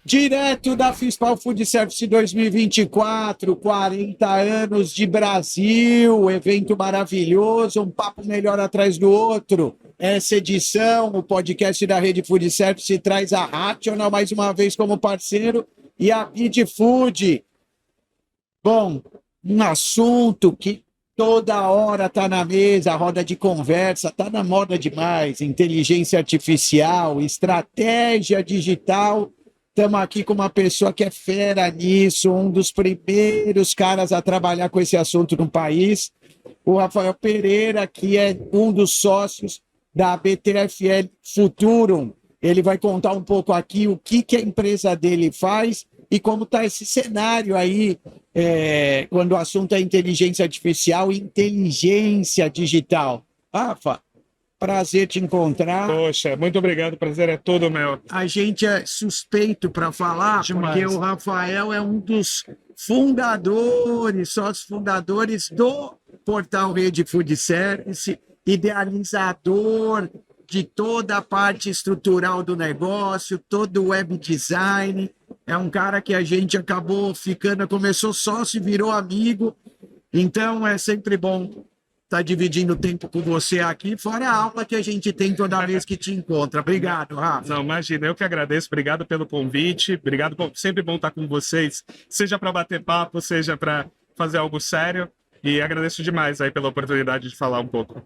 Direto da Fispal Food Service 2024, 40 anos de Brasil, evento maravilhoso, um papo melhor atrás do outro. Essa edição, o podcast da Rede Food Service traz a Rational mais uma vez como parceiro e a Bid Food. Bom, um assunto que toda hora está na mesa, roda de conversa, está na moda demais, inteligência artificial, estratégia digital. Estamos aqui com uma pessoa que é fera nisso, um dos primeiros caras a trabalhar com esse assunto no país, o Rafael Pereira, que é um dos sócios da BTFL Futurum. Ele vai contar um pouco aqui o que a empresa dele faz e como está esse cenário aí, quando o assunto é inteligência artificial e inteligência digital. Rafa, prazer te encontrar. Poxa, muito obrigado, o prazer é todo meu. A gente é suspeito para falar, porque o Rafael é um dos fundadores, sócios fundadores do portal Rede Food Service, idealizador de toda a parte estrutural do negócio, todo o web design. É um cara que a gente acabou ficando, começou sócio e virou amigo. Então é sempre bom estar dividindo tempo com você aqui, fora a aula que a gente tem toda vez que te encontra. Obrigado, Rafa. Não, imagina, eu que agradeço. Obrigado pelo convite. Obrigado, sempre bom estar com vocês, seja para bater papo, seja para fazer algo sério. E agradeço demais aí pela oportunidade de falar um pouco.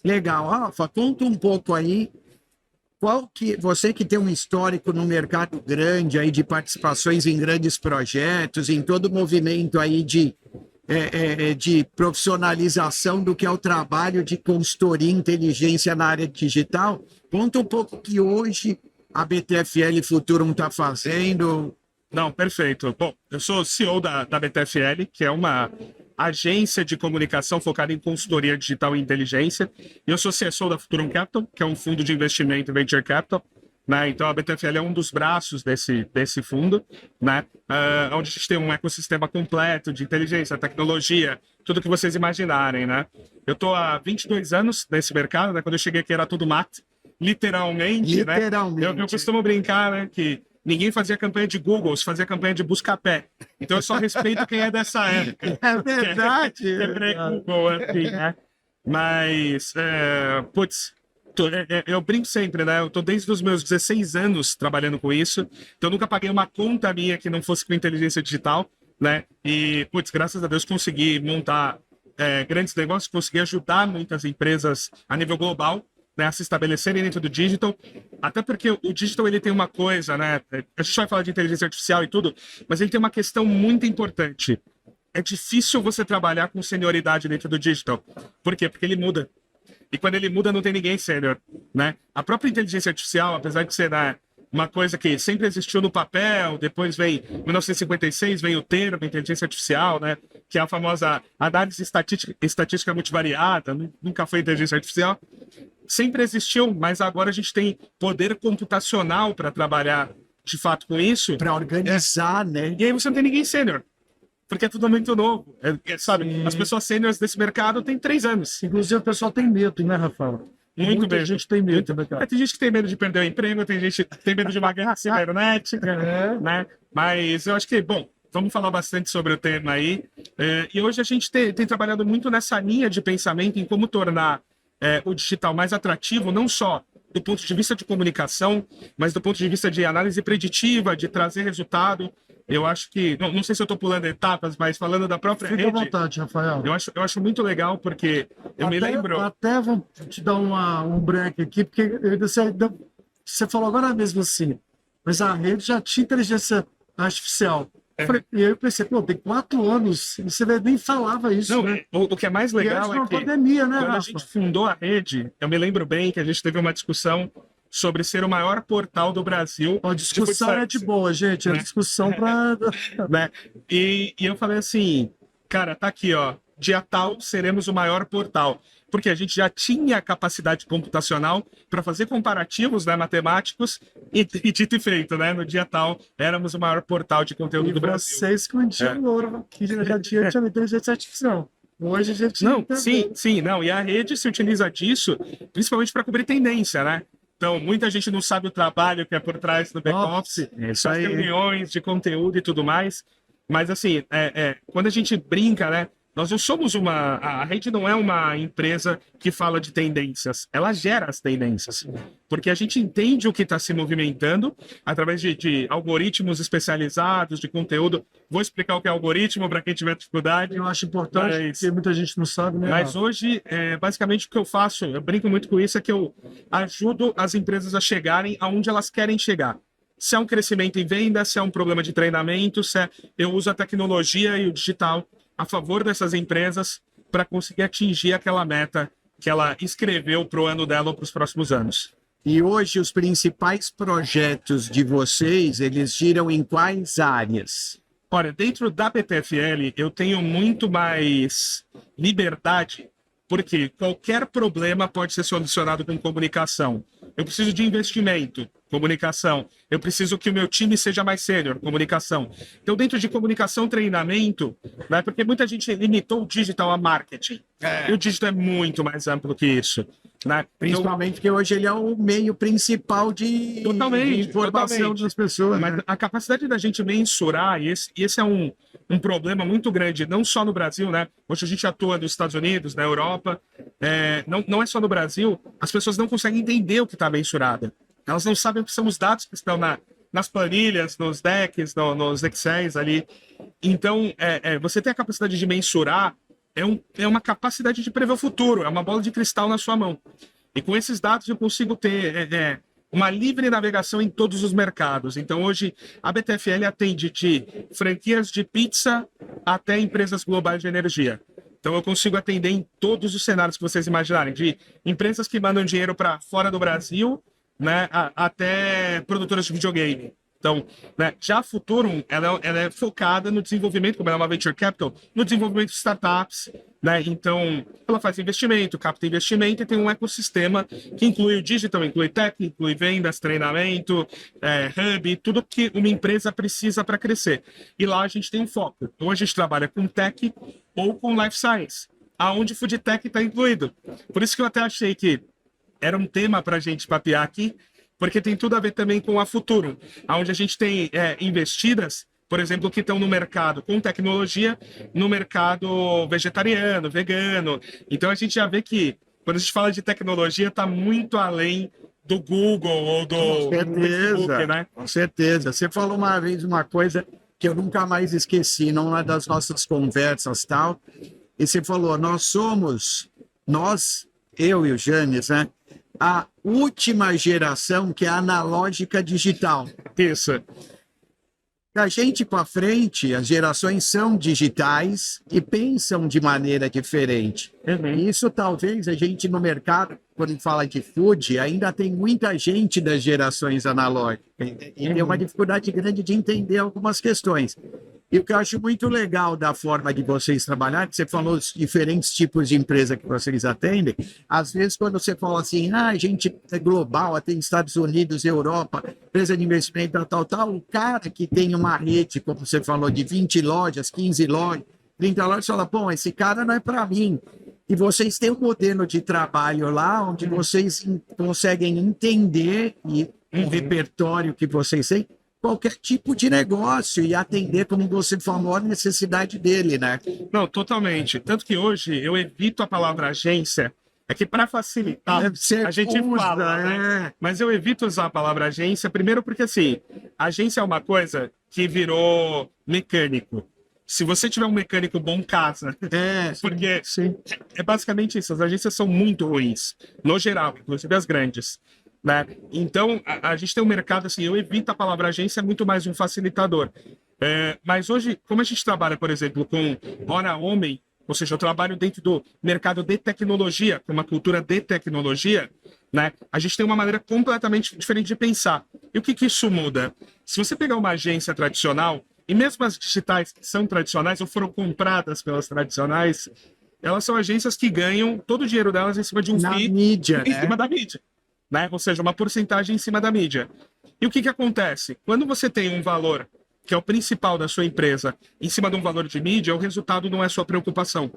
Legal, Rafa, conta um pouco aí, você que tem um histórico no mercado grande aí de participações em grandes projetos, em todo o movimento aí de profissionalização do que é o trabalho de consultoria e inteligência na área digital, conta um pouco que hoje a BTFL Futurum está fazendo. Não, perfeito. Bom, eu sou CEO da BTFL, que é uma agência de comunicação focada em consultoria digital e inteligência. E eu sou CSO da Futurum Capital, que é um fundo de investimento em venture capital. Né? Então, a BTFL é um dos braços desse fundo, né? Onde a gente tem um ecossistema completo de inteligência, tecnologia, tudo que vocês imaginarem. Né? Eu estou há 22 anos nesse mercado, né? Quando eu cheguei aqui era tudo mato, literalmente. Né? Eu costumo brincar, né, que ninguém fazia campanha de Google, se fazia campanha de busca-pé. Então eu só respeito quem é dessa época. É verdade. Que é pré-Google, assim, né? Mas, eu brinco sempre, né? Eu tô desde os meus 16 anos trabalhando com isso, então eu nunca paguei uma conta minha que não fosse com inteligência digital, né? E, graças a Deus consegui montar grandes negócios, consegui ajudar muitas empresas a nível global, né, a se estabelecerem dentro do digital, até porque o digital ele tem uma coisa, né? A gente vai falar de inteligência artificial e tudo, mas ele tem uma questão muito importante. É difícil você trabalhar com senioridade dentro do digital. Por quê? Porque ele muda. E quando ele muda, não tem ninguém sênior, né? A própria inteligência artificial, apesar de ser uma coisa que sempre existiu no papel, depois vem, em 1956, vem o termo inteligência artificial, né? Que é a famosa análise estatística multivariada, nunca foi inteligência artificial. Sempre existiu, mas agora a gente tem poder computacional para trabalhar de fato com isso. Para organizar, né? E aí você não tem ninguém sênior. Porque é tudo muito novo. Sabe? Sim. As pessoas sêniores desse mercado têm 3 anos. Inclusive, o pessoal tem medo, né, Rafael? Muita gente tem medo, né, cara? Tem gente que tem medo de perder o emprego, tem gente que tem medo de uma guerra cibernética, né? Mas eu acho que, bom, vamos falar bastante sobre o tema aí. E hoje a gente tem trabalhado muito nessa linha de pensamento em como tornar o digital mais atrativo, não só do ponto de vista de comunicação, mas do ponto de vista de análise preditiva, de trazer resultado. Eu acho que, não sei se eu estou pulando etapas, mas falando da própria Fica rede... à vontade, Rafael. Eu acho muito legal, porque me lembro... Até vou te dar um break aqui, porque você falou agora mesmo assim, mas a rede já tinha inteligência artificial. E aí eu pensei, tem 4 anos, você nem falava isso, não, né? O que é mais legal é que pandemia, né, quando a gente fundou a rede, eu me lembro bem que a gente teve uma discussão sobre ser o maior portal do Brasil. A discussão é de boa, gente. É discussão para... né? E eu falei assim, cara, tá aqui, ó. Dia tal, seremos o maior portal. Porque a gente já tinha capacidade computacional para fazer comparativos, né, matemáticos e dito e feito, né? No dia tal, éramos o maior portal de conteúdo do Brasil. Vocês escondiam ouro, que já tinha inteligência artificial. Hoje a gente... Não, sim, não. E a rede se utiliza disso, principalmente para cobrir tendência, né? Então, muita gente não sabe o trabalho que é por trás do back-office, isso as aí. reuniões de conteúdo e tudo mais. Mas, assim, quando a gente brinca, né? Nós não somos a rede não é uma empresa que fala de tendências, ela gera as tendências. Porque a gente entende o que está se movimentando através de algoritmos especializados, de conteúdo. Vou explicar o que é algoritmo para quem tiver dificuldade. Eu acho importante, porque muita gente não sabe, né? Mas hoje, basicamente, o que eu faço, eu brinco muito com isso, é que eu ajudo as empresas a chegarem aonde elas querem chegar. Se é um crescimento em venda, se é um problema de treinamento, eu uso a tecnologia e o digital a favor dessas empresas para conseguir atingir aquela meta que ela escreveu para o ano dela ou para os próximos anos. E hoje os principais projetos de vocês, eles giram em quais áreas? Olha, dentro da BTFL eu tenho muito mais liberdade, porque qualquer problema pode ser solucionado com comunicação. Eu preciso de investimento, comunicação. Eu preciso que o meu time seja mais sênior, comunicação. Então, dentro de comunicação, treinamento, né, porque muita gente limitou o digital a marketing. E o digital é muito mais amplo que isso. Né? Principalmente porque hoje ele é o meio principal de informação das pessoas. Mas né? a capacidade da gente mensurar, e esse é um problema muito grande, não só no Brasil, né? Hoje a gente atua nos Estados Unidos, na Europa, não é só no Brasil, as pessoas não conseguem entender o que está mensurado. Elas não sabem o que são os dados que estão nas planilhas, nos decks, nos Excels ali. Então, você ter a capacidade de mensurar é uma capacidade de prever o futuro, é uma bola de cristal na sua mão. E com esses dados eu consigo ter uma livre navegação em todos os mercados. Então, hoje, a BTFL atende de franquias de pizza até empresas globais de energia. Então, eu consigo atender em todos os cenários que vocês imaginarem, de empresas que mandam dinheiro para fora do Brasil, né, até produtoras de videogame. Então, né, já a Futurum, ela é focada no desenvolvimento, como ela é uma venture capital, no desenvolvimento de startups, né? Então, ela faz investimento, capta investimento e tem um ecossistema que inclui o digital, inclui tech, inclui vendas, treinamento, hub, tudo que uma empresa precisa para crescer. E lá a gente tem um foco. Ou a gente trabalha com tech ou com life science, aonde food tech está incluído. Por isso que eu até achei que era um tema para a gente papear aqui, porque tem tudo a ver também com a Futurum, onde a gente tem investidas, por exemplo, que estão no mercado com tecnologia, no mercado vegetariano, vegano. Então a gente já vê que, quando a gente fala de tecnologia, está muito além do Google ou do Facebook, né? Com certeza. Você falou uma vez uma coisa que eu nunca mais esqueci, numa das nossas conversas tal, e você falou, eu e o Janes, né? A última geração que é analógica digital. Isso. Da gente para frente, as gerações são digitais e pensam de maneira diferente. Isso talvez a gente no mercado, quando fala de food, ainda tem muita gente das gerações analógicas e tem uma dificuldade grande de entender algumas questões. E o que eu acho muito legal da forma de vocês trabalharem, você falou os diferentes tipos de empresa que vocês atendem, às vezes quando você fala assim, a gente é global, atende Estados Unidos, Europa, empresa de investimento, tal, o cara que tem uma rede, como você falou, de 20 lojas, 15 lojas, 30 lojas, fala, bom, esse cara não é para mim. E vocês têm um modelo de trabalho lá, onde vocês conseguem entender e o repertório que vocês têm, qualquer tipo de negócio e atender, como você falou, a necessidade dele, né? Não, totalmente. Tanto que hoje eu evito a palavra agência, é que para facilitar, a gente fala, né? Mas eu evito usar a palavra agência, primeiro porque, assim, agência é uma coisa que virou mecânico. Se você tiver um mecânico bom, casa. Porque é basicamente isso, as agências são muito ruins, no geral, inclusive as grandes. Né? Então, a gente tem um mercado assim, eu evito a palavra agência, é muito mais um facilitador. Mas hoje, como a gente trabalha, por exemplo, com hora homem, ou seja, eu trabalho dentro do mercado de tecnologia, com uma cultura de tecnologia, né? A gente tem uma maneira completamente diferente de pensar. E o que isso muda? Se você pegar uma agência tradicional, e mesmo as digitais que são tradicionais ou foram compradas pelas tradicionais, elas são agências que ganham todo o dinheiro delas em cima de um FII, mídia, em cima da mídia. Né? Ou seja, uma porcentagem em cima da mídia. E o que acontece? Quando você tem um valor, que é o principal da sua empresa, em cima de um valor de mídia, o resultado não é sua preocupação.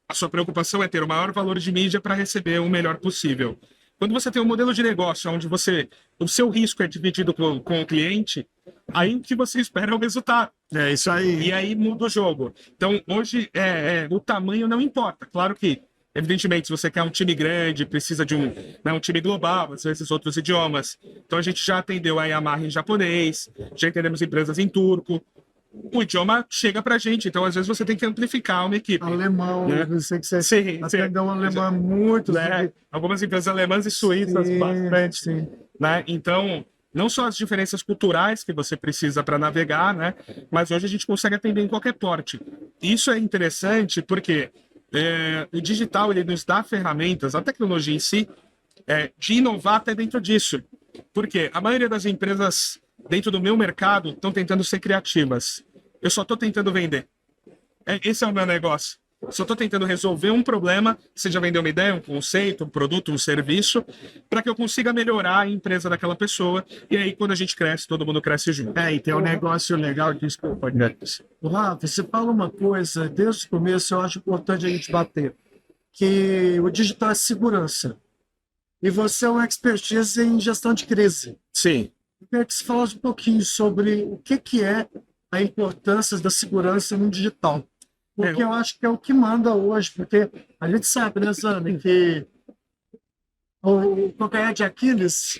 A sua preocupação é ter o maior valor de mídia para receber o melhor possível. Quando você tem um modelo de negócio onde o seu risco é dividido com o cliente, aí o que você espera é o resultado. É isso aí. E aí muda o jogo. Então, hoje, o tamanho não importa. Claro que, evidentemente, se você quer um time grande, precisa de um time global, às vezes outros idiomas. Então, a gente já atendeu a Yamaha em japonês, já entendemos empresas em turco. O idioma chega pra gente, então às vezes você tem que amplificar uma equipe. Alemão, né? eu sei que você Sim, atendeu um alemão muito. Né? Algumas empresas alemãs e suíças, bastante. Sim. Né? Então, não só as diferenças culturais que você precisa para navegar, né? Mas hoje a gente consegue atender em qualquer porte. Isso é interessante porque o digital ele nos dá ferramentas, a tecnologia em si, de inovar até dentro disso. Porque a maioria das empresas dentro do meu mercado estão tentando ser criativas. Eu só estou tentando vender. Esse é o meu negócio. Só estou tentando resolver um problema, seja vender uma ideia, um conceito, um produto, um serviço, para que eu consiga melhorar a empresa daquela pessoa. E aí, quando a gente cresce, todo mundo cresce junto. E tem um negócio legal, desculpa, Neto. Rafa, você fala uma coisa, desde o começo eu acho importante a gente bater, que o digital é segurança. E você é uma expertise em gestão de crise. Sim. Eu queria que você falasse um pouquinho sobre o que é a importância da segurança no digital. Porque eu acho que é o que manda hoje, porque a gente sabe, né, Zane, que o calcanhar de Aquiles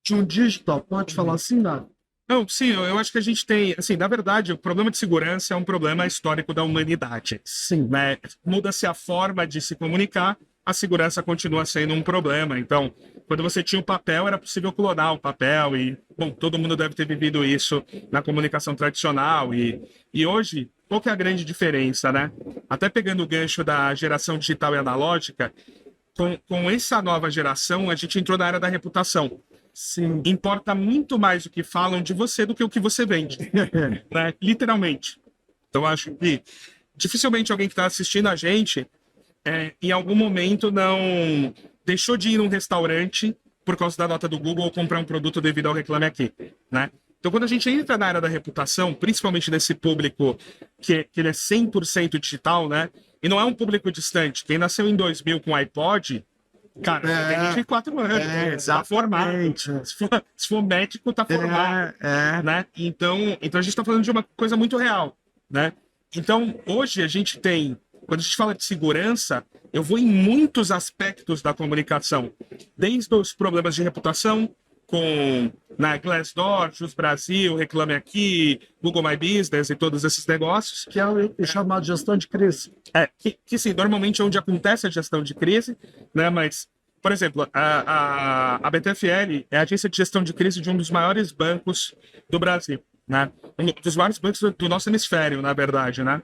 de um digital, pode falar assim, não? Não, sim, eu acho que a gente tem, assim, na verdade, o problema de segurança é um problema histórico da humanidade. Sim. Né? Muda-se a forma de se comunicar, a segurança continua sendo um problema. Então, quando você tinha o papel, era possível clonar o papel e, bom, todo mundo deve ter vivido isso na comunicação tradicional. E hoje, qual que é a grande diferença, né? Até pegando o gancho da geração digital e analógica, com essa nova geração, a gente entrou na era da reputação. Sim. Importa muito mais o que falam de você do que o que você vende, né? Literalmente. Então, acho que dificilmente alguém que está assistindo a gente, em algum momento, não deixou de ir num restaurante por causa da nota do Google ou comprar um produto devido ao Reclame Aqui, né? Então, quando a gente entra na área da reputação, principalmente nesse público que ele é 100% digital, né? E não é um público distante. Quem nasceu em 2000 com iPod, cara, tem 24 anos, tá formado. Se for médico, tá formado. Né? Então, a gente está falando de uma coisa muito real, né? Então, hoje a gente tem, quando a gente fala de segurança, eu vou em muitos aspectos da comunicação, desde os problemas de reputação, com na Glassdoor, Jus Brasil, Reclame Aqui, Google My Business e todos esses negócios. Que é o chamado gestão de crise. Que sim, normalmente é onde acontece a gestão de crise, né? Mas, por exemplo, a BTFL é a agência de gestão de crise de um dos maiores bancos do Brasil, né? Um dos maiores bancos do nosso hemisfério, na verdade, né?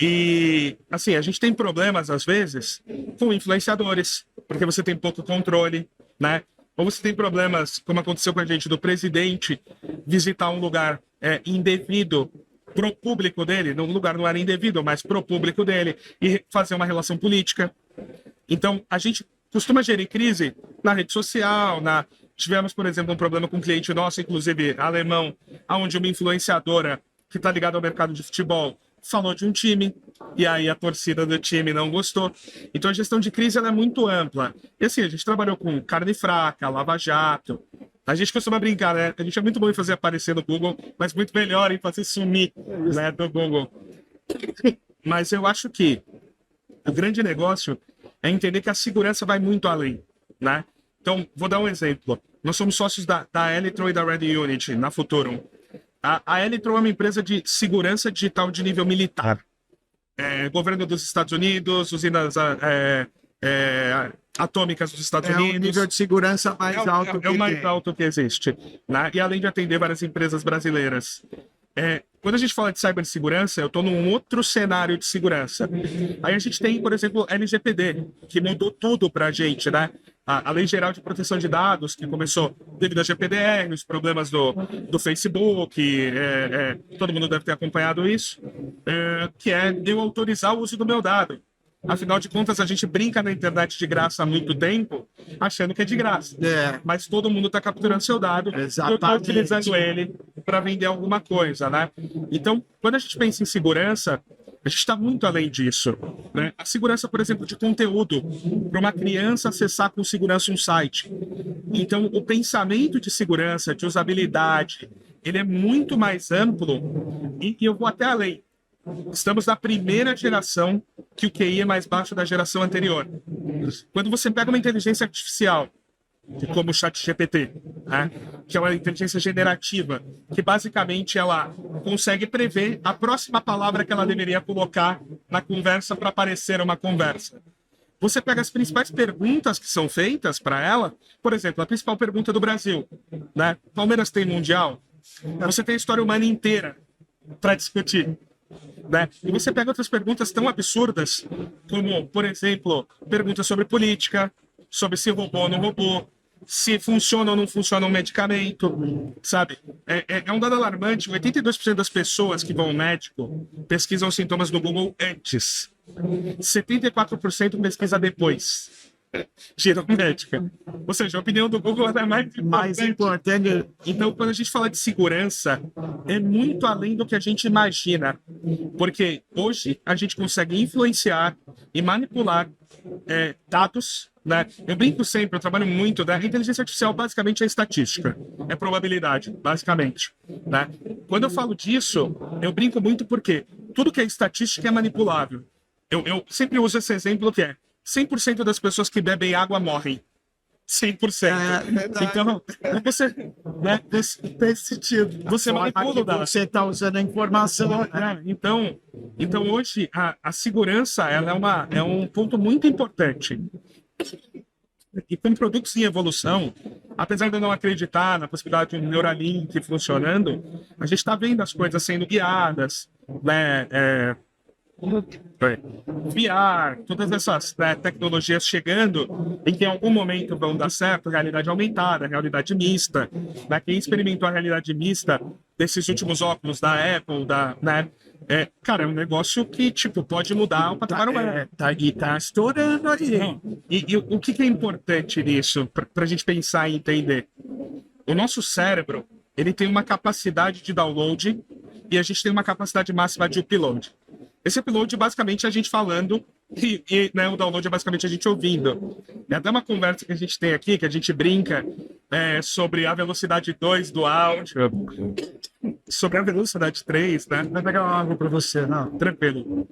E, assim, a gente tem problemas, às vezes, com influenciadores, porque você tem pouco controle, né? Ou você tem problemas, como aconteceu com a gente, do presidente visitar um lugar indevido pro público dele, no lugar não era indevido, mas pro público dele, e fazer uma relação política. Então, a gente costuma gerir crise na rede social, tivemos, por exemplo, um problema com um cliente nosso, inclusive alemão, onde uma influenciadora que está ligada ao mercado de futebol falou de um time, e aí a torcida do time não gostou. Então a gestão de crise ela é muito ampla. E assim, a gente trabalhou com carne fraca, Lava Jato. A gente costuma brincar, né? A gente é muito bom em fazer aparecer no Google, mas muito melhor em fazer sumir, né, do Google. Mas eu acho que o grande negócio é entender que a segurança vai muito além, né? Então, vou dar um exemplo. Nós somos sócios da Electron e da Red Unit, na Futurum. A Electron é uma empresa de segurança digital de nível militar. Governo dos Estados Unidos, usinas atômicas dos Estados Unidos. É o nível de segurança mais alto que é o mais tem. alto que existe, né? E além de atender várias empresas brasileiras. Quando a gente fala de cibersegurança, eu estou num outro cenário de segurança. Aí a gente tem, por exemplo, LGPD, que mudou tudo para a gente, né? A Lei Geral de Proteção de Dados, que começou devido à GPDR, os problemas do Facebook, todo mundo deve ter acompanhado isso, que é eu autorizar o uso do meu dado. Afinal de contas, a gente brinca na internet de graça há muito tempo, achando que é de graça. Mas todo mundo está capturando seu dado e está utilizando ele para vender alguma coisa, né? Então, quando a gente pensa em segurança, A gente está muito além disso, né? A segurança, por exemplo, de conteúdo, para uma criança acessar com segurança um site. Então, o pensamento de segurança, de usabilidade, ele é muito mais amplo e eu vou até além. Estamos na primeira geração que o QI é mais baixo da geração anterior. Quando você pega uma inteligência artificial, como o ChatGPT, né? Que é uma inteligência generativa, que basicamente ela consegue prever a próxima palavra que ela deveria colocar na conversa para aparecer uma conversa. Você pega as principais perguntas que são feitas para ela, por exemplo, a principal pergunta do Brasil, né? Palmeiras tem Mundial? Você tem a história humana inteira para discutir. Né? E você pega outras perguntas tão absurdas, como, por exemplo, perguntas sobre política, sobre se roubou ou não roubou, se funciona ou não funciona um medicamento, sabe? É um dado alarmante, 82% das pessoas que vão ao médico pesquisam os sintomas do Google antes, 74% pesquisa depois. Gira médica. Ou seja, a opinião do Google é mais importante. Então, quando a gente fala de segurança, é muito além do que a gente imagina. Porque hoje a gente consegue influenciar e manipular dados, né? Eu brinco sempre, eu trabalho muito, né? A inteligência artificial basicamente é estatística, é probabilidade, basicamente, né? Quando eu falo disso, eu brinco muito porque tudo que é estatística é manipulável. Eu sempre uso esse exemplo que é 100% das pessoas que bebem água morrem. 100%. Então, você, né, Tem sentido. você manipula o dado. Você está usando a informação. Então hoje, a segurança ela é um ponto muito importante. E com produtos em evolução, apesar de eu não acreditar na possibilidade de um Neuralink funcionando, a gente está vendo as coisas sendo guiadas, né? VR, todas essas tecnologias chegando e que em algum momento vão dar certo, realidade aumentada, realidade mista. Né? Quem experimentou a realidade mista desses últimos óculos da Apple, né? Cara, é um negócio que tipo, pode mudar o patamar humano. Tá estourando aí. E o que é importante nisso, para a gente pensar e entender? O nosso cérebro, ele tem uma capacidade de download e a gente tem uma capacidade máxima de upload. Esse upload, basicamente, é a gente falando né, o download é basicamente a gente ouvindo. É até uma conversa que a gente tem aqui, que a gente brinca sobre a velocidade 2 do áudio, sobre a velocidade 3, né? Vai pegar uma água para você, não? Tranquilo.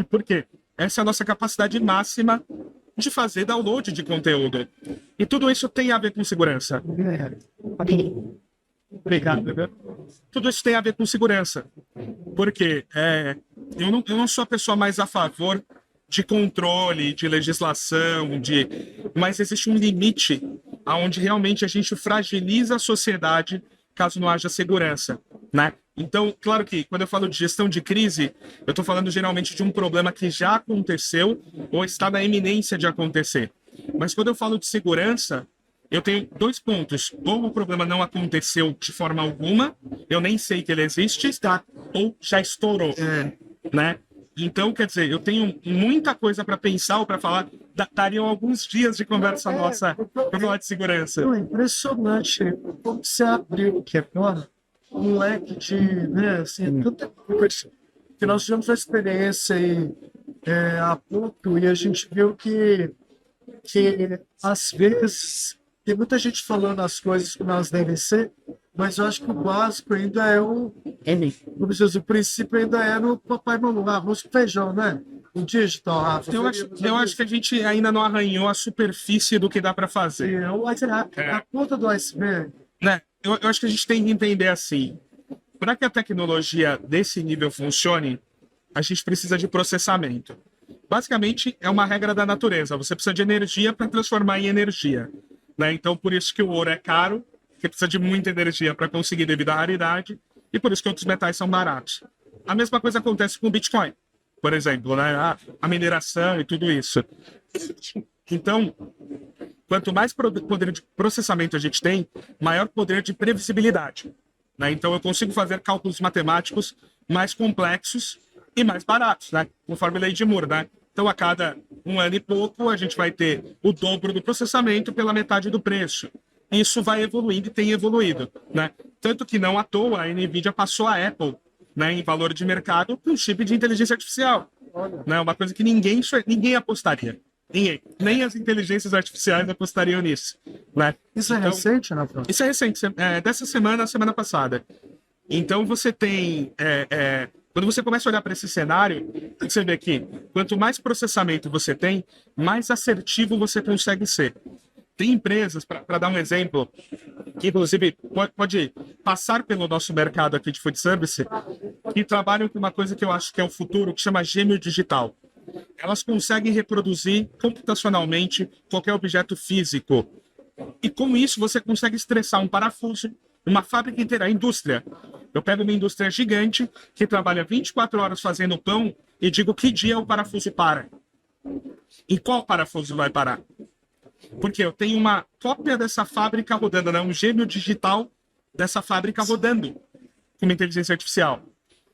Por quê? Essa é a nossa capacidade máxima de fazer download de conteúdo. E tudo isso tem a ver com segurança. Obrigado. Tudo isso tem a ver com segurança. Porque eu não sou a pessoa mais a favor de controle, de legislação, mas existe um limite onde realmente a gente fragiliza a sociedade caso não haja segurança, né? Então, claro que quando eu falo de gestão de crise, eu estou falando geralmente de um problema que já aconteceu ou está na iminência de acontecer. Mas quando eu falo de segurança, eu tenho dois pontos. Ou o problema não aconteceu de forma alguma, eu nem sei que ele existe, ou já estourou, né? Então, quer dizer, eu tenho muita coisa para pensar ou para falar. Dariam alguns dias de conversa nossa para falar de segurança. É impressionante como você abriu que agora um leque de, né, assim, tanta coisa. Que nós tivemos a experiência aí, há pouco e a gente viu que às vezes tem muita gente falando as coisas como elas devem ser, mas eu acho que o básico ainda é o princípio ainda é no papai e mamãe, arroz com feijão, né? O digital, Rafa. Eu acho que a gente ainda não arranhou a superfície do que dá para fazer. A ponta do iceberg. Né? Eu acho que a gente tem que entender assim, para que a tecnologia desse nível funcione, a gente precisa de processamento. Basicamente, é uma regra da natureza. Você precisa de energia para transformar em energia. Né? Então, por isso que o ouro é caro, que precisa de muita energia para conseguir devido à raridade, e por isso que outros metais são baratos. A mesma coisa acontece com o Bitcoin, por exemplo, né? A mineração e tudo isso. Então, quanto mais poder de processamento a gente tem, maior poder de previsibilidade. Né? Então, eu consigo fazer cálculos matemáticos mais complexos e mais baratos, né? Conforme a lei de Moore, né? Então, a cada um ano e pouco, a gente vai ter o dobro do processamento pela metade do preço. Isso vai evoluindo e tem evoluído, né? Tanto que não à toa a NVIDIA passou a Apple né, em valor de mercado com chip de inteligência artificial. Né? Uma coisa que ninguém apostaria. Ninguém. Nem as inteligências artificiais apostariam nisso. Né? Isso é Então, recente, né, Fran? isso é recente, dessa semana passada. Então você tem. Quando você começa a olhar para esse cenário, você vê que quanto mais processamento você tem, mais assertivo você consegue ser. Tem empresas, para dar um exemplo, que inclusive pode passar pelo nosso mercado aqui de food service, que trabalham com uma coisa que eu acho que é o futuro, que chama gêmeo digital. Elas conseguem reproduzir computacionalmente qualquer objeto físico. E com isso você consegue estressar um parafuso, uma fábrica inteira, a indústria. Eu pego uma indústria gigante que trabalha 24 horas fazendo pão e digo que dia o parafuso para. E qual parafuso vai parar? Porque eu tenho uma cópia dessa fábrica rodando, né? Um gêmeo digital dessa fábrica rodando com uma inteligência artificial.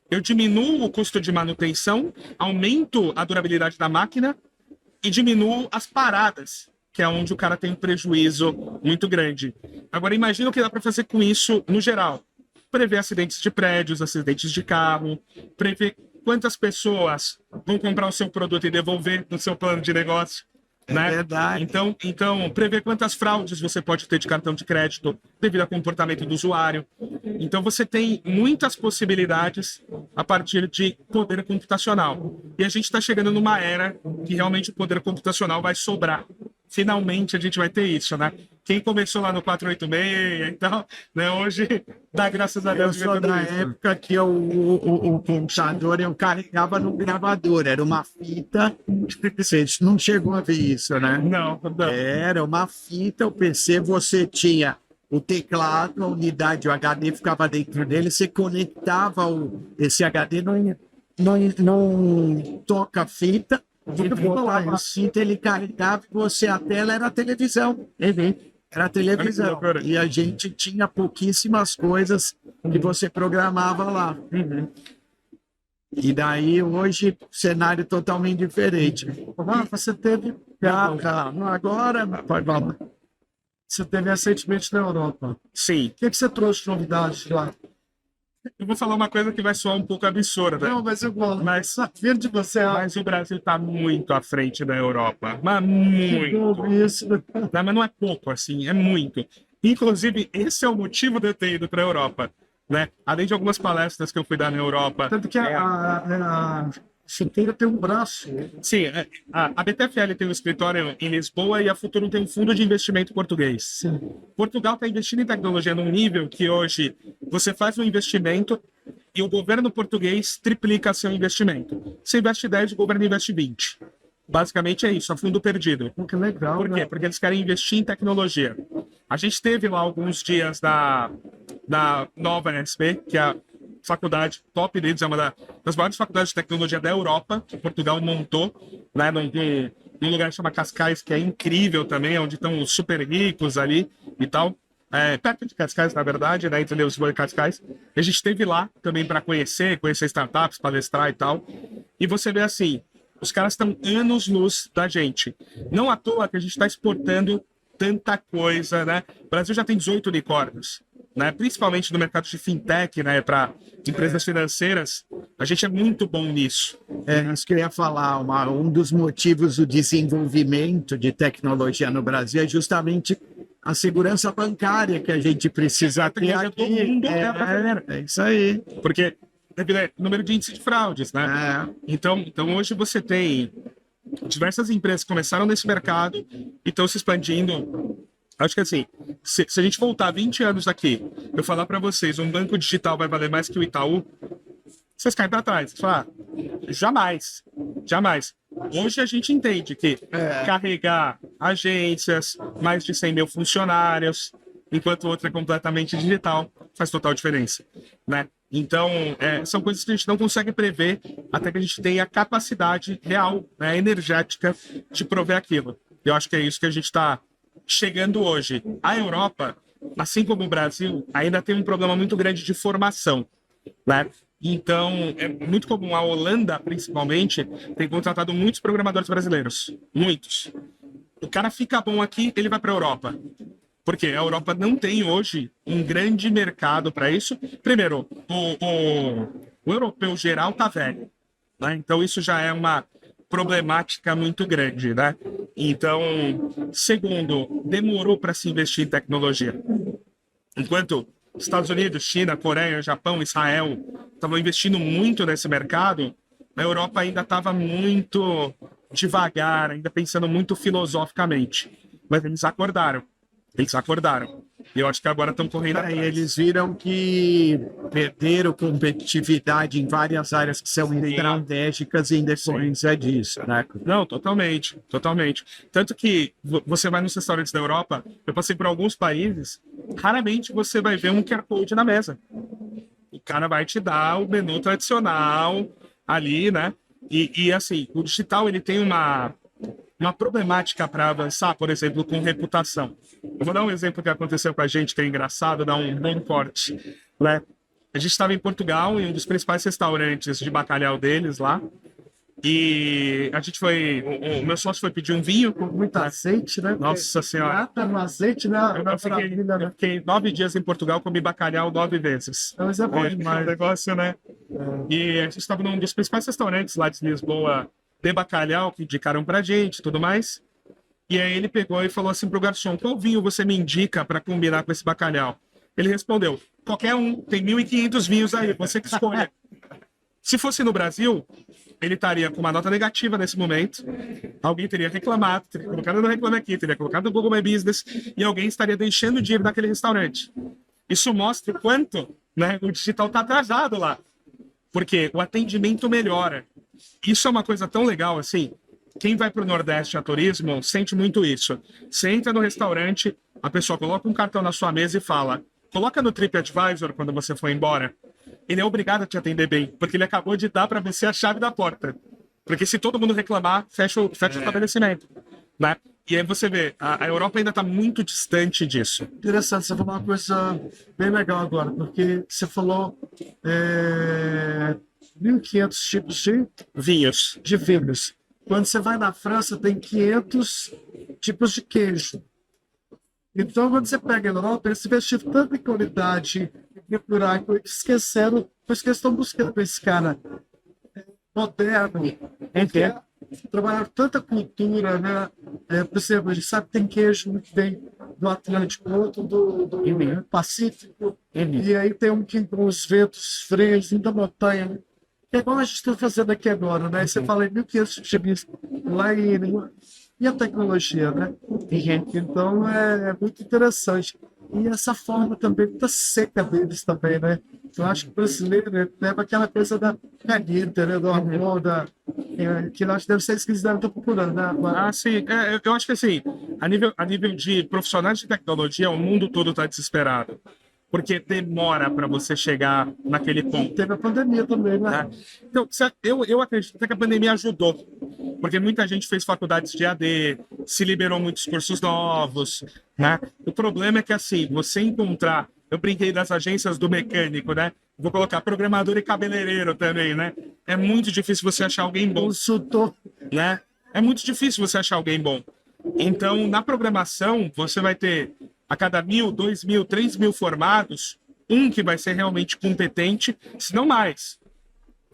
Eu diminuo o custo de manutenção, aumento a durabilidade da máquina e diminuo as paradas, que é onde o cara tem um prejuízo muito grande. Agora, imagina o que dá para fazer com isso no geral. Prever acidentes de prédios, acidentes de carro, prever quantas pessoas vão comprar o seu produto e devolver no seu plano de negócio. Né? Verdade. Então, prever quantas fraudes você pode ter de cartão de crédito devido ao comportamento do usuário. Então, você tem muitas possibilidades a partir de poder computacional. E a gente está chegando numa era que realmente o poder computacional vai sobrar. Finalmente a gente vai ter isso, né? Quem começou lá no 486 e tal, né? Hoje dá graças a Eu Deus. sou da época que o computador eu carregava no gravador, era uma fita. Você não chegou a ver isso, né? Não. Era uma fita, o PC, você tinha o teclado, a unidade, o HD ficava dentro dele, você conectava esse HD, não toca fita, ele botava a fita, ele carregava e você, a tela era a televisão. Era a televisão. E a gente tinha pouquíssimas coisas que você programava lá. E daí, hoje, cenário totalmente diferente. Você teve. Agora, pode falar. Você teve recentemente na Europa. Sim. O que você trouxe de novidades de lá? Eu vou falar uma coisa que vai soar um pouco absurda. Não, mas eu vou. Mas sabendo de você. Mas o Brasil está muito à frente da Europa. Mas muito. Isso. Não, mas não é pouco, assim, é muito. Inclusive, esse é o motivo de eu ter ido para a Europa. Né? Além de algumas palestras que eu fui dar na Europa. Tanto que a chuteira tem um braço. Sim, a BTFL tem um escritório em Lisboa e a Futuro tem um fundo de investimento português. Sim. Portugal está investindo em tecnologia num nível que hoje você faz um investimento e o governo português triplica seu investimento. Você investe 10, o governo investe 20. Basicamente é isso, a fundo perdido. Que legal. Por quê? Né? Porque eles querem investir em tecnologia. A gente teve lá alguns dias da Nova NSP, que é a faculdade top deles, é uma das maiores faculdades de tecnologia da Europa, que Portugal montou, né, num lugar que chama Cascais, que é incrível também, onde estão os super ricos ali e tal. Perto de Cascais, na verdade, né, entre Lisboa e Cascais. A gente esteve lá também para conhecer startups, palestrar e tal. E você vê assim, os caras estão anos-luz da gente. Não à toa que a gente está exportando tanta coisa, né? O Brasil já tem 18 unicórnios, né? Principalmente no mercado de fintech, né? Para empresas financeiras, a gente é muito bom nisso. Isso que eu ia falar, um dos motivos do desenvolvimento de tecnologia no Brasil é justamente a segurança bancária que a gente precisa ter aqui. É isso aí. Porque número de índice de fraudes, né? Então hoje você tem diversas empresas que começaram nesse mercado e estão se expandindo. Acho que assim, se a gente voltar 20 anos aqui, eu falar para vocês, um banco digital vai valer mais que o Itaú, vocês caem para trás. Você fala, jamais. Hoje a gente entende que carregar agências, mais de 100 mil funcionários, enquanto o outro é completamente digital, faz total diferença, né? Então, são coisas que a gente não consegue prever até que a gente tenha a capacidade real, né, energética, de prover aquilo. Eu acho que é isso que a gente está chegando hoje. A Europa, assim como o Brasil, ainda tem um problema muito grande de formação, né? Então, é muito comum a Holanda, principalmente, tem contratado muitos programadores brasileiros. Muitos. O cara fica bom aqui, ele vai para a Europa. Porque a Europa não tem hoje um grande mercado para isso. Primeiro, o europeu geral está velho, né? Então isso já é uma problemática muito grande, né? Então, segundo, demorou para se investir em tecnologia. Enquanto Estados Unidos, China, Coreia, Japão, Israel estavam investindo muito nesse mercado, a Europa ainda estava muito devagar, ainda pensando muito filosoficamente. Mas eles acordaram. Eles acordaram. E eu acho que agora estão correndo atrás. Eles viram que perderam competitividade em várias áreas que são estratégicas em decorrência disso, né? Não, totalmente, totalmente. Tanto que você vai nos restaurantes da Europa, eu passei por alguns países, raramente você vai ver um QR Code na mesa. O cara vai te dar o menu tradicional ali, né? E assim, o digital ele tem uma problemática para avançar, por exemplo, com reputação. Eu vou dar um exemplo que aconteceu com a gente, que é engraçado, dar um bom corte, né? A gente estava em Portugal, em um dos principais restaurantes de bacalhau deles lá, e a gente foi... O meu sócio foi pedir um vinho. Com muito azeite, né? Nossa Senhora. Nata no azeite, né? Eu fiquei 9 dias em Portugal, comi bacalhau 9 vezes. Mas é bom demais. Um negócio, né? E a gente estava num dos principais restaurantes lá de Lisboa, de bacalhau, que indicaram pra gente e tudo mais. E aí ele pegou e falou assim pro garçom: qual vinho você me indica para combinar com esse bacalhau? Ele respondeu: qualquer um, tem 1.500 vinhos aí, você que escolhe. Se fosse no Brasil, ele estaria com uma nota negativa nesse momento, alguém teria reclamado, teria colocado no Reclame Aqui, teria colocado no Google My Business, e alguém estaria deixando de ir naquele restaurante. Isso mostra o quanto, né, o digital está atrasado lá, porque o atendimento melhora. Isso é uma coisa tão legal, assim. Quem vai para o Nordeste a turismo sente muito isso. Você entra no restaurante, a pessoa coloca um cartão na sua mesa e fala: coloca no TripAdvisor quando você for embora. Ele é obrigado a te atender bem, porque ele acabou de dar para você a chave da porta. Porque se todo mundo reclamar, fecha o estabelecimento, né? E aí você vê, a Europa ainda está muito distante disso. Interessante, você falou uma coisa bem legal agora, porque você falou 1.500 tipos Vinhos. de vinhos. Quando você vai na França, tem 500 tipos de queijo. Então, quando você pega a Europa, eles investiram tanto em qualidade, em cultural, esqueceram, pois que eles estão buscando esse cara moderno, trabalharam tanta cultura, né? Por exemplo, a gente sabe que tem queijo muito bem do Atlântico, outro do Pacífico, e aí tem um que com os ventos frios, da montanha, né? Que é igual a gente está fazendo aqui agora, né? Você fala em 1.500 tipos lá e a tecnologia, né? Então é muito interessante. E essa forma também muito seca deles também, né? Eu acho que o brasileiro leva aquela coisa da caneta, né? Do amor, que eu acho que deve ser isso que eles devem estar procurando, né? Sim. Eu acho que assim, a nível de profissionais de tecnologia, o mundo todo está desesperado. Porque demora para você chegar naquele ponto. Teve a pandemia também, né? Então, eu acredito que a pandemia ajudou. Porque muita gente fez faculdades de AD, se liberou muitos cursos novos, né? O problema é que, assim, você encontrar... Eu brinquei das agências do mecânico, né? Vou colocar programador e cabeleireiro também, né? É muito difícil você achar alguém bom. Consultor. Né? É muito difícil você achar alguém bom. Então, na programação, você vai ter a cada 1.000, 2.000, 3.000 formados, um que vai ser realmente competente, se não mais,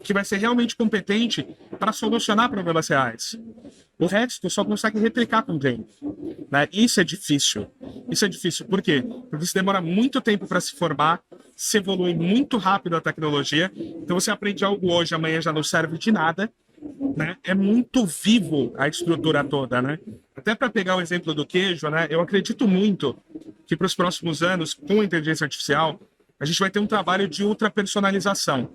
que vai ser realmente competente para solucionar problemas reais. O resto só consegue replicar com alguém, né? Isso é difícil. Isso é difícil. Por quê? Porque isso demora muito tempo para se formar, se evolui muito rápido a tecnologia. Então você aprende algo hoje, amanhã já não serve de nada, né? É muito vivo a estrutura toda, né? Até para pegar o exemplo do queijo, né? Eu acredito muito que para os próximos anos, com a inteligência artificial, a gente vai ter um trabalho de ultra-personalização.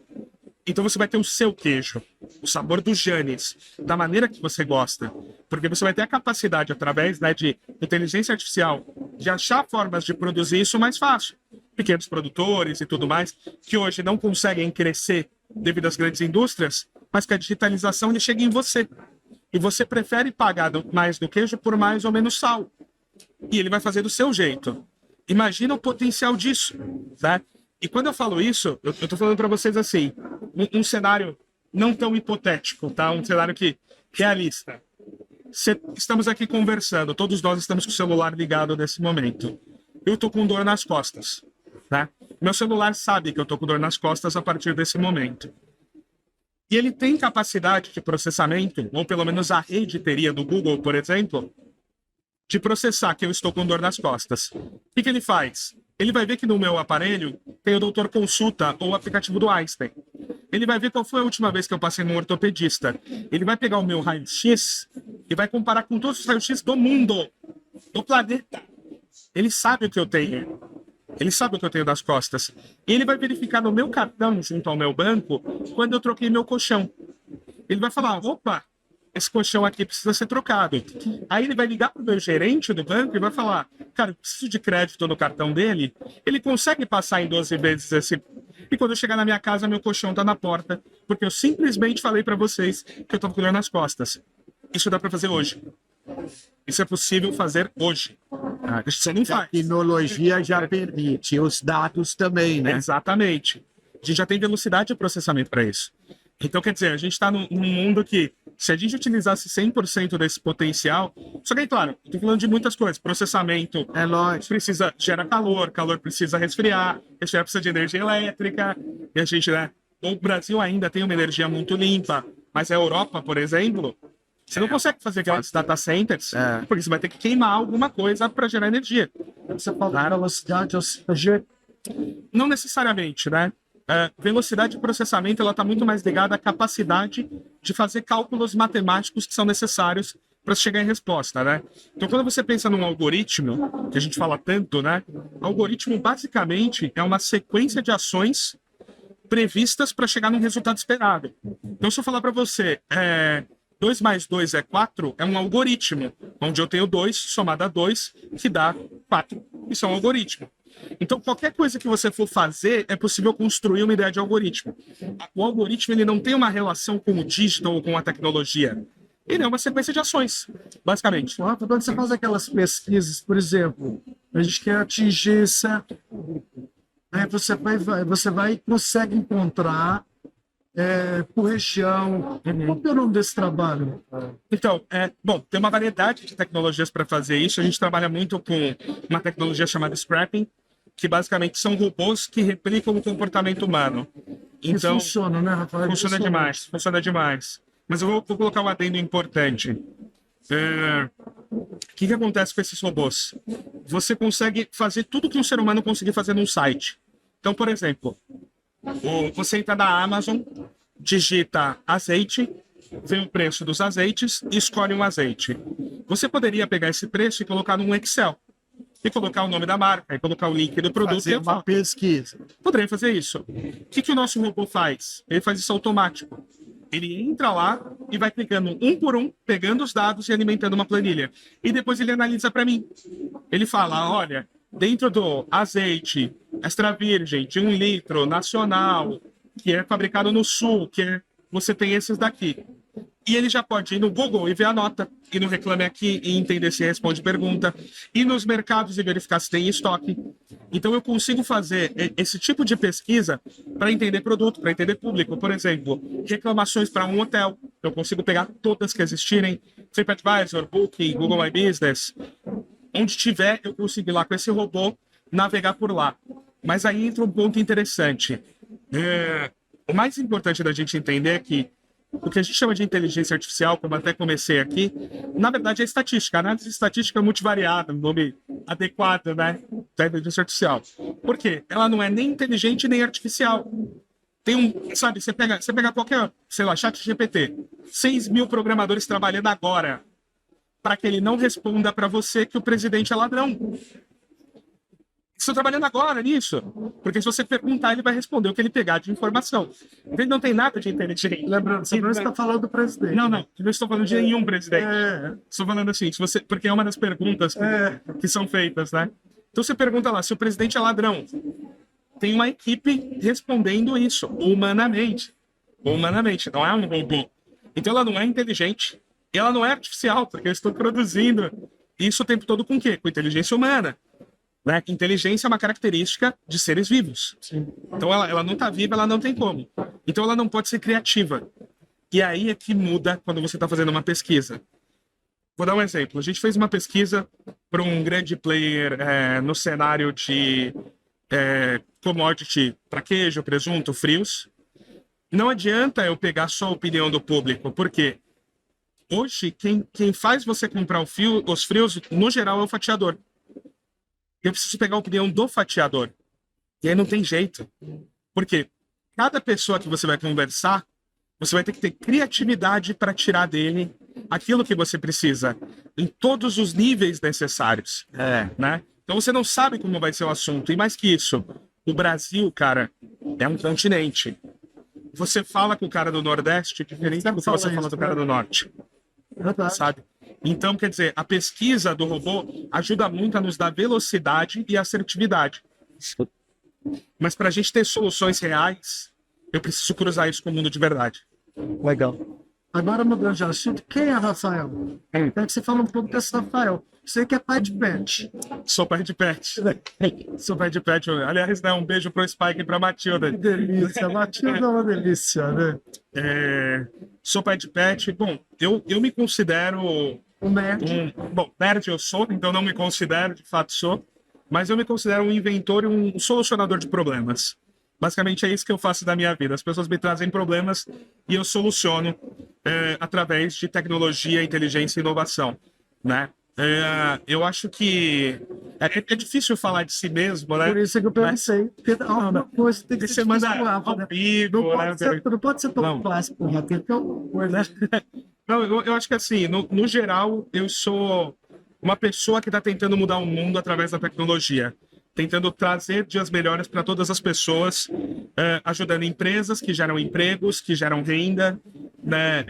Então você vai ter o seu queijo, o sabor do Janes, da maneira que você gosta. Porque você vai ter a capacidade, através, né, de inteligência artificial, de achar formas de produzir isso mais fácil. Pequenos produtores e tudo mais, que hoje não conseguem crescer devido às grandes indústrias, mas que a digitalização ele chega em você. E você prefere pagar mais do queijo por mais ou menos sal. E ele vai fazer do seu jeito. Imagina o potencial disso, né? E quando eu falo isso, eu estou falando para vocês assim, um cenário não tão hipotético, tá? Um cenário realista. Estamos aqui conversando, todos nós estamos com o celular ligado nesse momento. Eu estou com dor nas costas, né? Meu celular sabe que eu estou com dor nas costas a partir desse momento. E ele tem capacidade de processamento, ou pelo menos a rede teria do Google, por exemplo, de processar que eu estou com dor nas costas. O que ele faz? Ele vai ver que no meu aparelho tem o Doutor Consulta ou o aplicativo do Einstein. Ele vai ver qual foi a última vez que eu passei num ortopedista. Ele vai pegar o meu raio-x e vai comparar com todos os raios-x do mundo, do planeta. Ele sabe o que eu tenho. Ele sabe o que eu tenho das costas. E ele vai verificar no meu cartão, junto ao meu banco, quando eu troquei meu colchão. Ele vai falar, opa, esse colchão aqui precisa ser trocado. Aí ele vai ligar para o meu gerente do banco e vai falar, cara, eu preciso de crédito no cartão dele. Ele consegue passar em 12 vezes esse... E quando eu chegar na minha casa, meu colchão está na porta, porque eu simplesmente falei para vocês que eu estou com dor nas costas. Isso dá para fazer hoje. Isso é possível fazer hoje. Você não faz. A tecnologia já permite, os dados também, né? Exatamente. A gente já tem velocidade de processamento para isso. Então, quer dizer, a gente está num mundo que, se a gente utilizasse 100% desse potencial... Só que, claro, estou falando de muitas coisas. Processamento É lógico. gera calor, calor precisa resfriar precisa de energia elétrica. E a gente, né? O Brasil ainda tem uma energia muito limpa, mas a Europa, por exemplo... Você não consegue fazer aqueles data centers, porque você vai ter que queimar alguma coisa para gerar energia. Você fala da velocidade, ou seja, Não necessariamente, né? Velocidade de processamento ela está muito mais ligada à capacidade de fazer cálculos matemáticos que são necessários para chegar em resposta, né? Então, quando você pensa num algoritmo, que a gente fala tanto, né? Algoritmo, basicamente, é uma sequência de ações previstas para chegar num resultado esperado. Então, se eu falar para você... 2 mais 2 é 4, é um algoritmo, onde eu tenho 2 somado a 2, que dá 4. Isso é um algoritmo. Então, qualquer coisa que você for fazer, é possível construir uma ideia de algoritmo. O algoritmo ele não tem uma relação com o digital ou com a tecnologia. Ele é uma sequência de ações, basicamente. quando você faz aquelas pesquisas, por exemplo, a gente quer atingir certo público, aí você vai e consegue encontrar por região. Qual que é o nome desse trabalho? Então, bom, tem uma variedade de tecnologias para fazer isso. A gente trabalha muito com uma tecnologia chamada Scrapping, que basicamente são robôs que replicam o comportamento humano. Isso Então, funciona, né, Rafael? funciona demais. Mas eu vou colocar um adendo importante. O que acontece com esses robôs? Você consegue fazer tudo que um ser humano conseguir fazer num site. Então, por exemplo, você entra na Amazon, digita azeite, vê o preço dos azeites e escolhe um azeite. Você poderia pegar esse preço e colocar num Excel. E colocar o nome da marca, e colocar o link do produto. Fazer uma pesquisa. Poderia fazer isso. O que o nosso robô faz? Ele faz isso automático. Ele entra lá e vai clicando um por um, pegando os dados e alimentando uma planilha. E depois ele analisa para mim. Ele fala, olha, dentro do azeite extra virgem de 1 litro nacional, que é fabricado no sul, você tem esses daqui. E ele já pode ir no Google e ver a nota, e no Reclame Aqui e entender se responde pergunta, e nos mercados e verificar se tem estoque. Então eu consigo fazer esse tipo de pesquisa para entender produto, para entender público. Por exemplo, reclamações para um hotel. Eu consigo pegar todas que existirem, TripAdvisor, Booking, Google My Business. Onde tiver, eu consigo ir lá com esse robô, navegar por lá. Mas aí entra um ponto interessante. O mais importante da gente entender é que o que a gente chama de inteligência artificial, como até comecei aqui, na verdade é estatística. A análise estatística multivariada, um nome adequado, né, da inteligência artificial. Por quê? Ela não é nem inteligente nem artificial. Tem sabe, você pega qualquer, sei lá, ChatGPT, 6 mil programadores trabalhando agora para que ele não responda para você que o presidente é ladrão. Estou trabalhando agora nisso. Porque se você perguntar, ele vai responder o que ele pegar de informação. Ele não tem nada de inteligente. Lembrando, você não está falando do presidente. Não, não estou falando de nenhum presidente. Estou falando assim, porque é uma das perguntas que são feitas, né? Então você pergunta lá, se o presidente é ladrão, tem uma equipe respondendo isso, humanamente. Humanamente, não é um robô. Então ela não é inteligente, e ela não é artificial, porque eu estou produzindo isso o tempo todo com o quê? Com inteligência humana. Né? Inteligência é uma característica de seres vivos. Sim. Então ela não está viva, ela não tem como. Então ela não pode ser criativa. E aí é que muda quando você está fazendo uma pesquisa. Vou dar um exemplo. A gente fez uma pesquisa para um grande player no cenário de commodity para queijo, presunto, frios. não adianta eu pegar só a opinião do público, porque hoje quem faz você comprar os frios, no geral, é o fatiador. Eu preciso pegar a opinião do fatiador. E aí não tem jeito. Porque cada pessoa que você vai conversar, você vai ter que ter criatividade para tirar dele aquilo que você precisa, em todos os níveis necessários. Né? Então você não sabe como vai ser o assunto. E mais que isso, o Brasil, cara, é um continente. Você fala com o cara do Nordeste diferente do que você fala do cara do Norte. Sabe? Então, quer dizer, a pesquisa do robô ajuda muito a nos dar velocidade e assertividade. Mas para a gente ter soluções reais, eu preciso cruzar isso com o mundo de verdade. Legal. Agora, mudando de assunto, quem é Rafael? Quero que você fale um pouco desse Rafael. Você que é pai de pet. Sou pai de pet. Sou pai de pet. Aliás, né, um beijo pro Spike e pra Matilda. Que delícia. Matilda é uma delícia, né? Sou pai de pet. Bom, eu me considero... Um nerd. Bom, nerd eu sou, então não me considero, de fato sou. Mas eu me considero um inventor e um solucionador de problemas. Basicamente é isso que eu faço da minha vida. As pessoas me trazem problemas e eu soluciono através de tecnologia, inteligência e inovação, né? Eu acho que é difícil falar de si mesmo, né? Por isso que eu pensei. Porque alguma coisa tem que ser mais ao né? vivo, Não pode ser tão clássico, né? Tem que né? Não, eu acho que assim, no geral, eu sou uma pessoa que está tentando mudar o mundo através da tecnologia, tentando trazer dias melhores para todas as pessoas, ajudando empresas que geram empregos, que geram renda, né,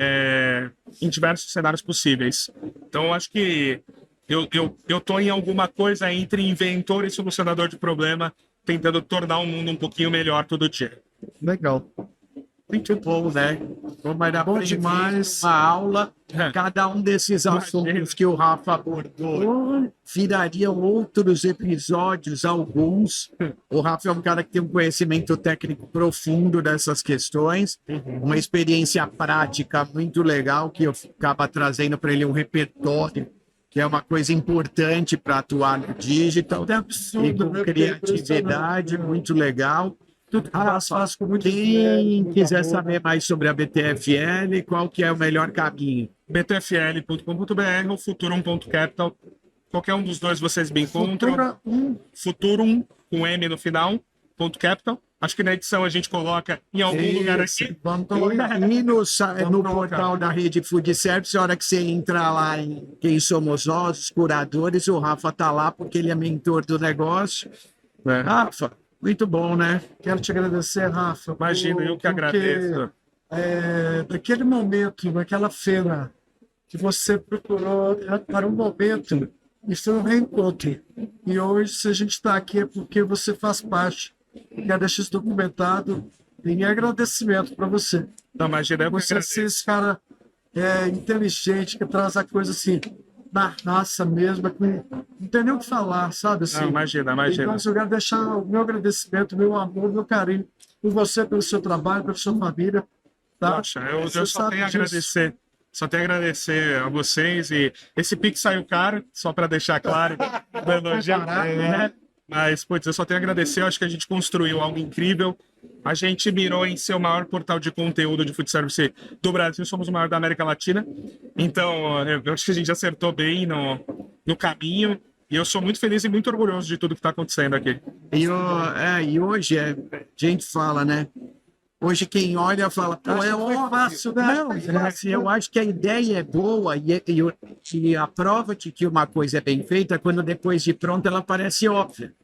em diversos cenários possíveis. Então, eu acho que eu tô em alguma coisa entre inventor e solucionador de problema, tentando tornar o mundo um pouquinho melhor todo dia. Legal. Muito bom, né? Bom demais. Uma aula. Cada um desses assuntos que o Rafa abordou virariam outros episódios, alguns. O Rafa é um cara que tem um conhecimento técnico profundo dessas questões, uma experiência prática muito legal, que eu acaba trazendo para ele um repertório, que é uma coisa importante para atuar no digital, e com criatividade, muito legal. Tudo que faço com muito Quem quiser saber mais sobre a BTFL, qual que é o melhor caminho? btfl.com.br ou futurum.capital. Qualquer um dos dois vocês me encontram. Futurum, com M no final, .capital. Acho que na edição a gente coloca em algum lugar aqui. E no portal da Rede Food Service, a hora que você entrar lá em Quem Somos Nós, os curadores, o Rafa tá lá porque ele é mentor do negócio. Rafa, muito bom, né? Quero te agradecer, Rafa. Imagina, eu que agradeço. Daquele momento, naquela feira, que você procurou para um momento, e foi um reencontro. E hoje, se a gente está aqui, é porque você faz parte. Quero deixar isso documentado em agradecimento para você. Não, imagina, eu que Você agradeço. ser esse cara inteligente, que traz a coisa assim, na raça mesmo, que não tem nem o que falar, sabe? Assim. Não, imagina. Então, eu quero deixar o meu agradecimento, o meu amor, o meu carinho por você, pelo seu trabalho, pela sua família. Tá? Poxa, eu só tenho a agradecer. Só tenho a agradecer a vocês. E esse Pix saiu caro, só para deixar claro. Né? Mas, putz, eu só tenho a agradecer. Eu acho que a gente construiu algo incrível. A gente mirou em ser o maior portal de conteúdo de food service do Brasil. Somos o maior da América Latina. Então, eu acho que a gente acertou bem no caminho. E eu sou muito feliz e muito orgulhoso de tudo que está acontecendo aqui. E hoje a gente fala, né? Hoje quem olha fala, pô, é óbvio. Não, assim, eu acho que a ideia é boa e a prova de que uma coisa é bem feita é quando depois de pronta ela parece óbvia.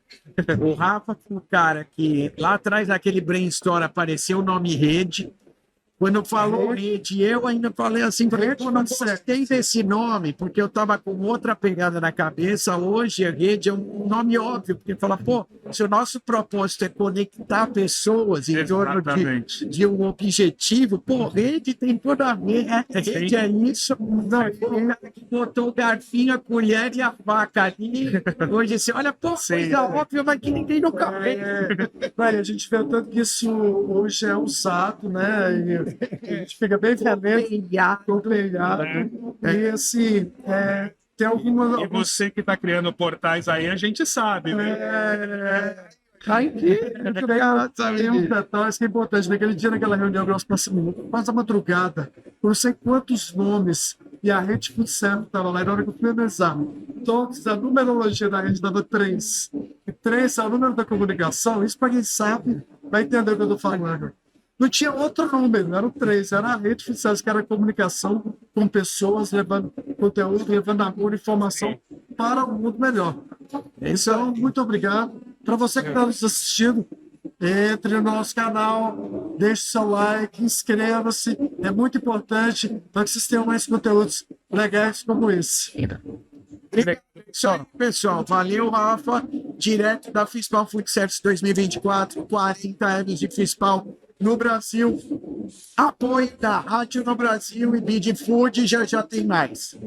O Rafa foi o cara que lá atrás naquele brainstorm apareceu o nome Rede. Quando falou Rede, eu ainda falei assim, pô, não gostei desse nome, porque eu estava com outra pegada na cabeça. Hoje a Rede é um nome óbvio, porque fala, pô, se o nosso propósito é conectar pessoas em torno de um objetivo, pô, Rede tem tudo a ver. Rede é isso. Não, o cara que botou o garfinho, a colher e a faca ali. Hoje você olha, pô, coisa óbvia, mas que ninguém nunca vê. A gente vê tanto que isso hoje é usado, né? A gente fica bem compreendado. E assim, tem algumas. E você que está criando portais aí, a gente sabe, né? Ai, Tem um detalhe que é importante. Naquele dia, naquela reunião que nós passamos quase a madrugada, eu não sei quantos nomes, e a rede futsal estava lá, e na hora que eu fui analisar, todos, a numerologia da rede dava 3. E 3 é o número da comunicação, isso para quem sabe vai entender o que eu estou falando. Não tinha outro número, era o 3, era a rede futsal, que era a comunicação com pessoas, levando conteúdo, levando amor e informação para um mundo melhor. Então, muito obrigado. Para você que está nos assistindo, entre no nosso canal, deixe seu like, inscreva-se. É muito importante para que vocês tenham mais conteúdos legais como esse. Pessoal, valeu, Rafa. Direto da Fispal Food Service 2024, 40 anos de Fispal no Brasil. Apoio da Rádio no Brasil e Bid Food, já tem mais.